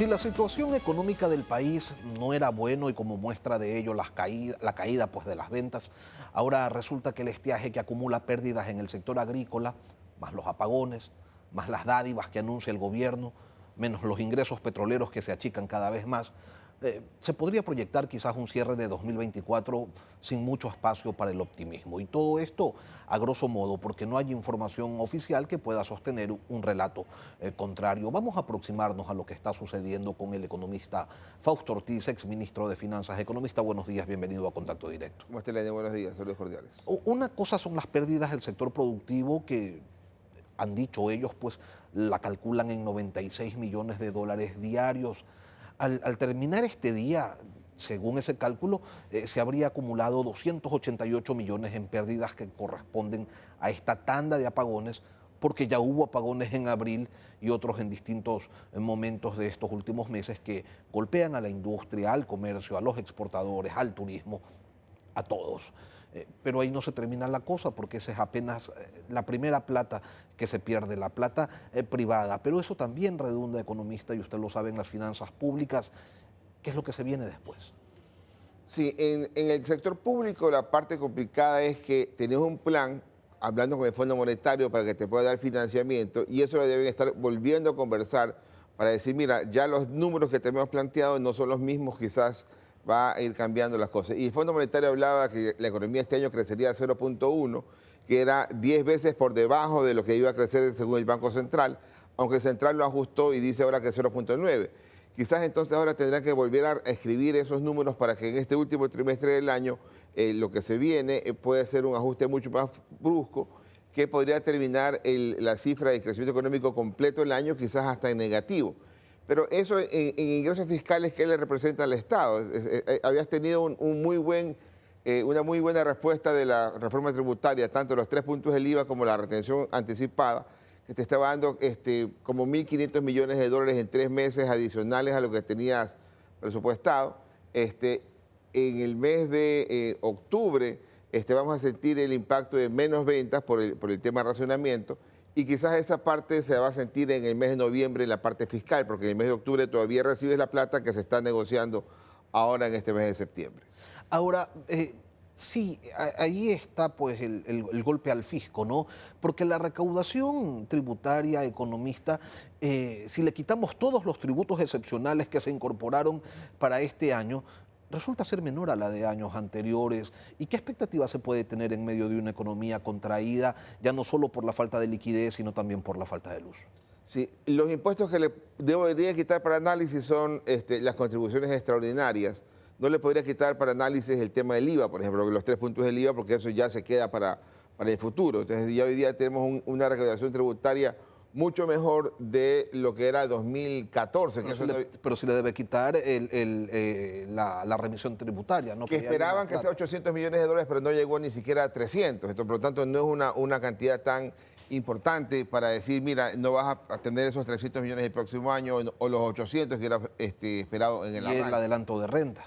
Si la situación económica del país no era bueno y como muestra de ello la caída pues, de las ventas, ahora resulta que el estiaje que acumula pérdidas en el sector agrícola, más los apagones, más las dádivas que anuncia el gobierno, menos los ingresos petroleros que se achican cada vez más, se podría proyectar quizás un cierre de 2024 sin mucho espacio para el optimismo. Y todo esto a grosso modo porque no hay información oficial que pueda sostener un relato contrario. Vamos a aproximarnos a lo que está sucediendo con el economista Fausto Ortiz, exministro de Finanzas. Economista, buenos días, bienvenido a Contacto Directo. ¿Cómo está, Lene? Buenos días, saludos cordiales. Una cosa son las pérdidas del sector productivo que han dicho ellos, pues la calculan en 96 millones de dólares diarios. Al terminar este día, según ese cálculo, se habría acumulado 288 millones en pérdidas que corresponden a esta tanda de apagones, porque ya hubo apagones en abril y otros en distintos momentos de estos últimos meses que golpean a la industria, al comercio, a los exportadores, al turismo, a todos. Pero ahí no se termina la cosa porque esa es apenas la primera plata que se pierde, la plata privada. Pero eso también redunda, economista, y usted lo sabe, en las finanzas públicas. ¿Qué es lo que se viene después? Sí, en el sector público la parte complicada es que tenés un plan, hablando con el Fondo Monetario para que te pueda dar financiamiento, y eso lo deben estar volviendo a conversar para decir, mira, ya los números que te hemos planteado no son los mismos, quizás va a ir cambiando las cosas. Y el Fondo Monetario hablaba que la economía este año crecería a 0.1, que era 10 veces por debajo de lo que iba a crecer según el Banco Central, aunque el Central lo ajustó y dice ahora que 0.9. Quizás entonces ahora tendrán que volver a escribir esos números para que en este último trimestre del año lo que se viene puede ser un ajuste mucho más brusco que podría terminar la cifra de crecimiento económico completo del año quizás hasta en negativo. Pero eso en ingresos fiscales, ¿qué le representa al Estado? Habías tenido una muy buena respuesta de la reforma tributaria, tanto los 3 puntos del IVA como la retención anticipada, que te estaba dando como 1.500 millones de dólares en 3 meses adicionales a lo que tenías presupuestado. En el mes de octubre vamos a sentir el impacto de menos ventas por el tema de racionamiento, y quizás esa parte se va a sentir en el mes de noviembre en la parte fiscal, porque en el mes de octubre todavía recibes la plata que se está negociando ahora en este mes de septiembre. Ahora, sí, ahí está pues el golpe al fisco, ¿no? Porque la recaudación tributaria, economista, si le quitamos todos los tributos excepcionales que se incorporaron para este año, resulta ser menor a la de años anteriores. ¿Y qué expectativa se puede tener en medio de una economía contraída, ya no solo por la falta de liquidez, sino también por la falta de luz? Sí, los impuestos que le debería quitar para análisis son las contribuciones extraordinarias. No le podría quitar para análisis el tema del IVA, por ejemplo, los 3 puntos del IVA, porque eso ya se queda para el futuro. Entonces, ya hoy día tenemos una recaudación tributaria mucho mejor de lo que era 2014. Pero sí le debe quitar la remisión tributaria, ¿no? Que esperaban que sea 800 millones de dólares, pero no llegó ni siquiera a 300. Entonces, por lo tanto, no es una cantidad tan importante para decir, mira, no vas a tener esos 300 millones el próximo año o los 800 que era esperado en el arranque. Y el adelanto de renta.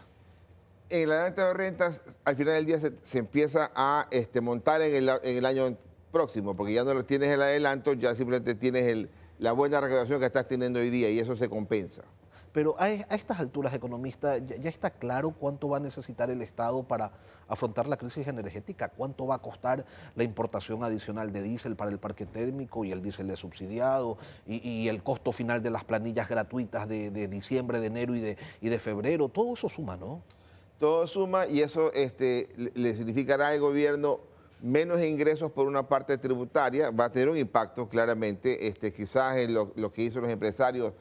En el adelanto de rentas, al final del día se empieza a montar en el año próximo, porque ya no tienes el adelanto, ya simplemente tienes la buena recaudación que estás teniendo hoy día y eso se compensa. Pero a estas alturas, economista, ya está claro cuánto va a necesitar el Estado para afrontar la crisis energética, cuánto va a costar la importación adicional de diésel para el parque térmico y el diésel de subsidiado y el costo final de las planillas gratuitas de diciembre, de enero y de febrero. Todo eso suma, ¿no? Todo suma y eso le significará al gobierno menos ingresos por una parte tributaria, va a tener un impacto claramente, quizás en lo que hizo los empresarios,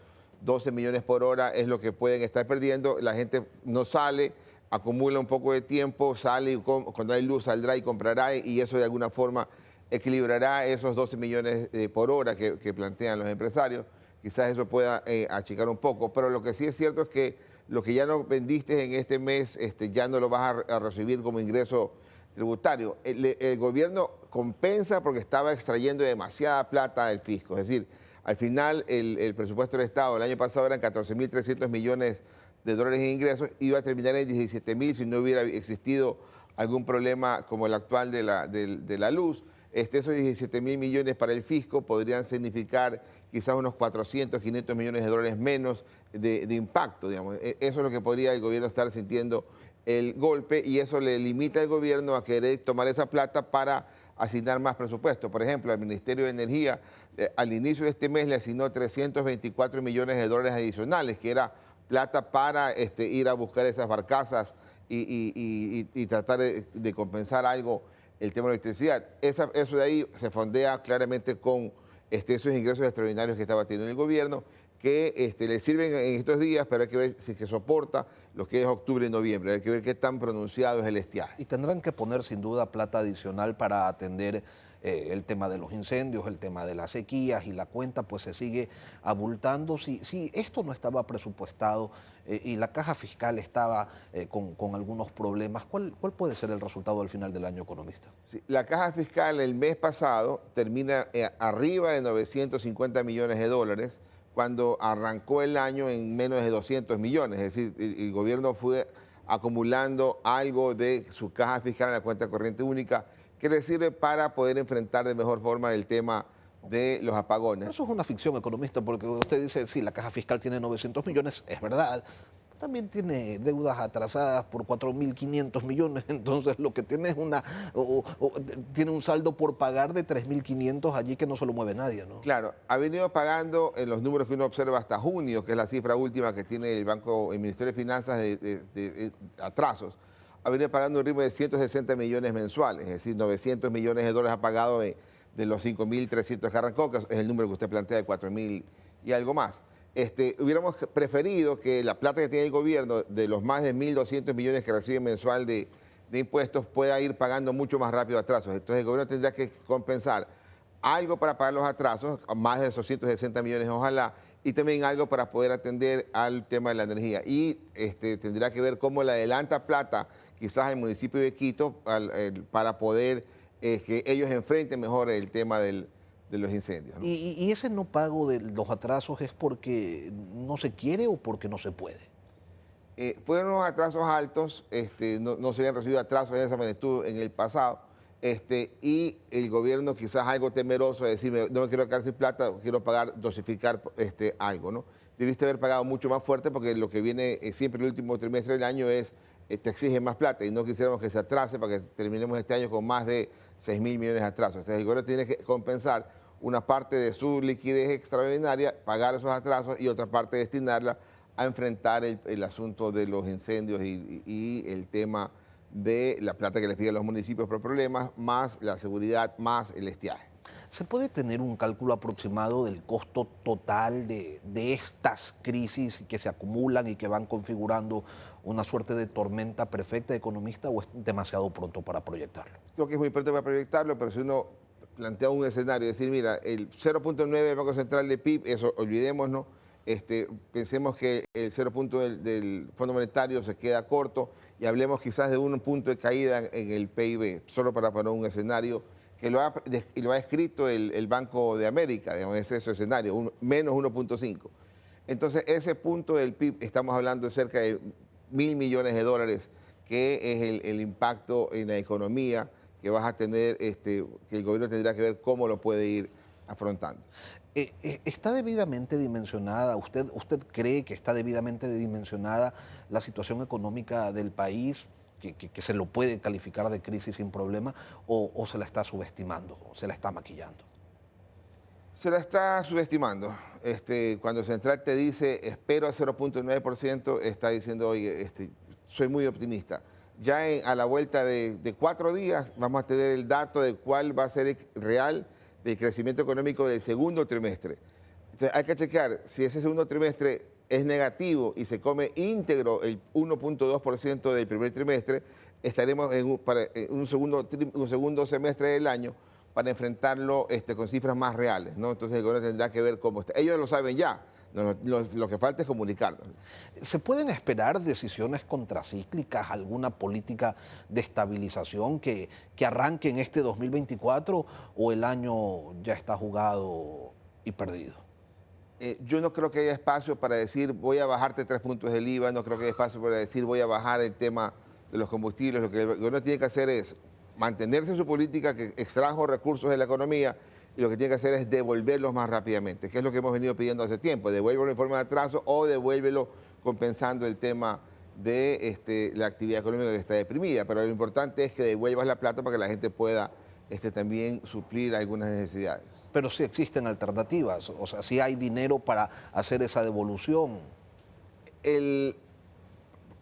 12 millones por hora es lo que pueden estar perdiendo, la gente no sale, acumula un poco de tiempo, sale y cuando hay luz saldrá y comprará y eso de alguna forma equilibrará esos 12 millones por hora que plantean los empresarios, quizás eso pueda achicar un poco, pero lo que sí es cierto es que lo que ya no vendiste en este mes ya no lo vas a recibir como ingreso tributario. El gobierno compensa porque estaba extrayendo demasiada plata del fisco. Es decir, al final el presupuesto del Estado el año pasado eran 14.300 millones de dólares en ingresos, iba a terminar en 17.000 si no hubiera existido algún problema como el actual de la luz. Esos 17.000 millones para el fisco podrían significar quizás unos 400, 500 millones de dólares menos de impacto, digamos. Eso es lo que podría el gobierno estar sintiendo el golpe, y eso le limita al gobierno a querer tomar esa plata para asignar más presupuesto. Por ejemplo, al Ministerio de Energía al inicio de este mes le asignó 324 millones de dólares adicionales, que era plata para ir a buscar esas barcazas y tratar de compensar algo el tema de la electricidad. Eso de ahí se fondea claramente con esos ingresos extraordinarios que estaba teniendo el gobierno, que le sirven en estos días, pero hay que ver si se soporta lo que es octubre y noviembre. Hay que ver qué tan pronunciado es el estiaje. Y tendrán que poner sin duda plata adicional para atender el tema de los incendios, el tema de las sequías, y la cuenta pues se sigue abultando. Si esto no estaba presupuestado y la caja fiscal estaba con algunos problemas, ¿cuál puede ser el resultado al final del año, economista? Sí, la caja fiscal el mes pasado termina arriba de 950 millones de dólares, cuando arrancó el año en menos de 200 millones. Es decir, el gobierno fue acumulando algo de su caja fiscal en la cuenta corriente única, que le sirve para poder enfrentar de mejor forma el tema de los apagones. Eso es una ficción, economista, porque usted dice, sí, la caja fiscal tiene 900 millones, es verdad. También tiene deudas atrasadas por 4.500 millones, entonces lo que tiene es tiene un saldo por pagar de 3.500 allí que no se lo mueve nadie, ¿no? Claro, ha venido pagando en los números que uno observa hasta junio, que es la cifra última que tiene el Ministerio de Finanzas de atrasos. Ha venido pagando un ritmo de 160 millones mensuales, es decir, 900 millones de dólares ha pagado de los 5.300 que arrancó, que es el número que usted plantea de 4.000 y algo más. Hubiéramos preferido que la plata que tiene el gobierno, de los más de 1.200 millones que recibe mensual de impuestos, pueda ir pagando mucho más rápido atrasos. Entonces el gobierno tendría que compensar algo para pagar los atrasos, más de esos 160 millones ojalá, y también algo para poder atender al tema de la energía. Y tendrá que ver cómo le adelanta plata quizás al municipio de Quito para poder que ellos enfrenten mejor el tema de los incendios, ¿no? ¿Y ese no pago de los atrasos es porque no se quiere o porque no se puede? Fueron unos atrasos altos, no se habían recibido atrasos en esa magnitud en el pasado, y el gobierno quizás algo temeroso de decir, no me quiero quedar sin plata, quiero pagar, dosificar algo, ¿no? Debiste haber pagado mucho más fuerte, porque lo que viene siempre el último trimestre del año te exige más plata, y no quisiéramos que se atrase para que terminemos este año con más de 6.000 millones de atrasos. Entonces el gobierno tiene que compensar una parte de su liquidez extraordinaria, pagar esos atrasos, y otra parte destinarla a enfrentar el asunto de los incendios y el tema de la plata que les piden los municipios por problemas, más la seguridad, más el estiaje. ¿Se puede tener un cálculo aproximado del costo total de estas crisis que se acumulan y que van configurando una suerte de tormenta perfecta, economista, o es demasiado pronto para proyectarlo? Creo que es muy pronto para proyectarlo, pero si uno plantea un escenario, decir, mira, el 0.9 del Banco Central de PIB, eso olvidémonos, pensemos que el 0 punto del Fondo Monetario se queda corto, y hablemos quizás de un punto de caída en el PIB, solo para poner un escenario que lo ha escrito el Banco de América, digamos, es ese escenario, menos 1.5. Entonces, ese punto del PIB, estamos hablando de cerca de 1.000 millones de dólares, que es el impacto en la economía que vas a tener, que el gobierno tendrá que ver cómo lo puede ir afrontando. ¿Está debidamente dimensionada, usted cree que está debidamente dimensionada la situación económica del país, que se lo puede calificar de crisis sin problema, o se la está subestimando, o se la está maquillando? Se la está subestimando. Cuando Central te dice espero a 0.9%, está diciendo, oye, soy muy optimista. Ya a la vuelta de 4 días vamos a tener el dato de cuál va a ser el real del crecimiento económico del segundo trimestre. Entonces, hay que checar si ese segundo trimestre es negativo y se come íntegro el 1.2% del primer trimestre, estaremos en un segundo semestre del año para enfrentarlo con cifras más reales, ¿no? Entonces el gobierno tendrá que ver cómo está. Ellos lo saben ya, lo que falta es comunicarlo. ¿Se pueden esperar decisiones contracíclicas, alguna política de estabilización que arranque en este 2024, o el año ya está jugado y perdido? Yo no creo que haya espacio para decir voy a bajarte 3 puntos del IVA, no creo que haya espacio para decir voy a bajar el tema de los combustibles. Lo que el gobierno tiene que hacer es mantenerse en su política que extrajo recursos de la economía y lo que tiene que hacer es devolverlos más rápidamente, que es lo que hemos venido pidiendo hace tiempo, devuélvelo en forma de atraso o devuélvelo compensando el tema de la actividad económica que está deprimida. Pero lo importante es que devuelvas la plata para que la gente pueda también suplir algunas necesidades. Pero sí existen alternativas, o sea, sí hay dinero para hacer esa devolución.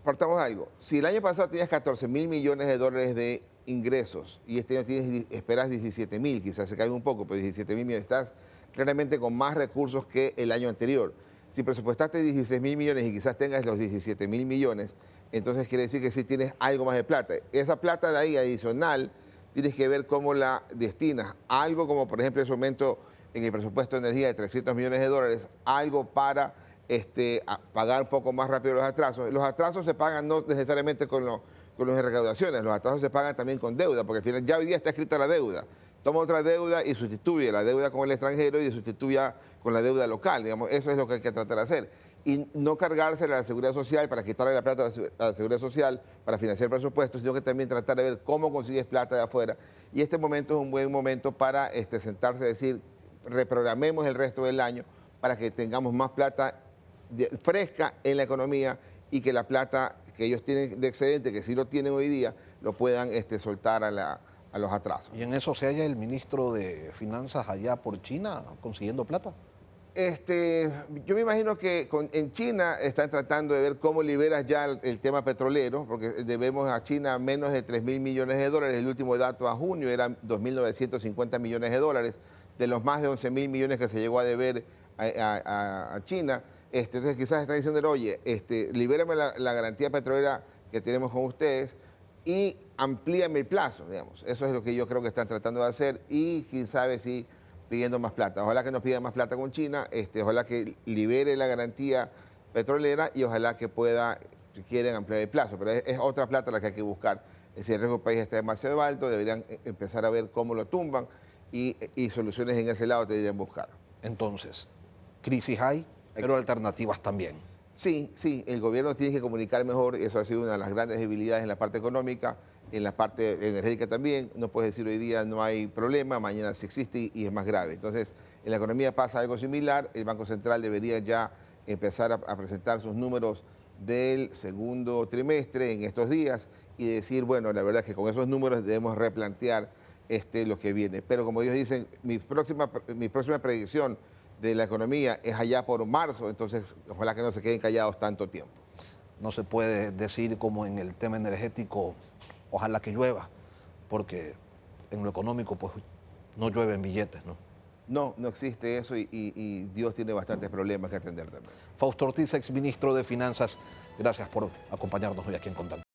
Partamos de algo. Si el año pasado tenías 14.000 millones de dólares de ingresos y este año esperas 17.000, quizás se cae un poco, pero 17.000 millones, estás claramente con más recursos que el año anterior. Si presupuestaste 16.000 millones y quizás tengas los 17.000 millones, entonces quiere decir que sí tienes algo más de plata. Esa plata de ahí adicional tienes que ver cómo la destinas. Algo como, por ejemplo, en ese momento en el presupuesto de energía de 300 millones de dólares, algo para a pagar un poco más rápido los atrasos. Los atrasos se pagan no necesariamente con las recaudaciones, los atrasos se pagan también con deuda, porque al final ya hoy día está escrita la deuda. Toma otra deuda y sustituye la deuda con el extranjero y sustituye con la deuda local, digamos. Eso es lo que hay que tratar de hacer. Y no cargarse a la seguridad social para quitarle la plata a la seguridad social para financiar presupuestos, sino que también tratar de ver cómo consigues plata de afuera. Y este momento es un buen momento para sentarse y decir, reprogramemos el resto del año para que tengamos más plata fresca en la economía y que la plata que ellos tienen de excedente, que sí lo tienen hoy día, lo puedan soltar a los atrasos. ¿Y en eso se halla el ministro de Finanzas allá por China consiguiendo plata? Yo me imagino que en China están tratando de ver cómo liberas ya el tema petrolero, porque debemos a China menos de 3.000 millones de dólares. El último dato a junio eran 2.950 millones de dólares, de los más de 11.000 millones que se llegó a deber a China. Entonces quizás está diciendo, oye, libérame la garantía petrolera que tenemos con ustedes y amplíame el plazo, digamos. Eso es lo que yo creo que están tratando de hacer y quién sabe si pidiendo más plata. Ojalá que nos pidan más plata con China, ojalá que libere la garantía petrolera y ojalá que pueda, si quieren, ampliar el plazo. Pero es otra plata la que hay que buscar. Si el riesgo del país está demasiado alto, deberían empezar a ver cómo lo tumban y soluciones en ese lado deberían buscar. Entonces, crisis hay, pero alternativas también. Sí, el gobierno tiene que comunicar mejor, eso ha sido una de las grandes debilidades en la parte económica, en la parte energética también. No puedes decir hoy día no hay problema, mañana sí existe y es más grave. Entonces, en la economía pasa algo similar, el Banco Central debería ya empezar a presentar sus números del segundo trimestre en estos días y decir, bueno, la verdad es que con esos números debemos replantear lo que viene. Pero como ellos dicen, mi próxima predicción de la economía es allá por marzo, entonces ojalá que no se queden callados tanto tiempo. No se puede decir como en el tema energético, ojalá que llueva, porque en lo económico pues no llueven billetes, ¿no? No existe eso y Dios tiene bastantes problemas que atender también. Fausto Ortiz, exministro de Finanzas, gracias por acompañarnos hoy aquí en Contacto.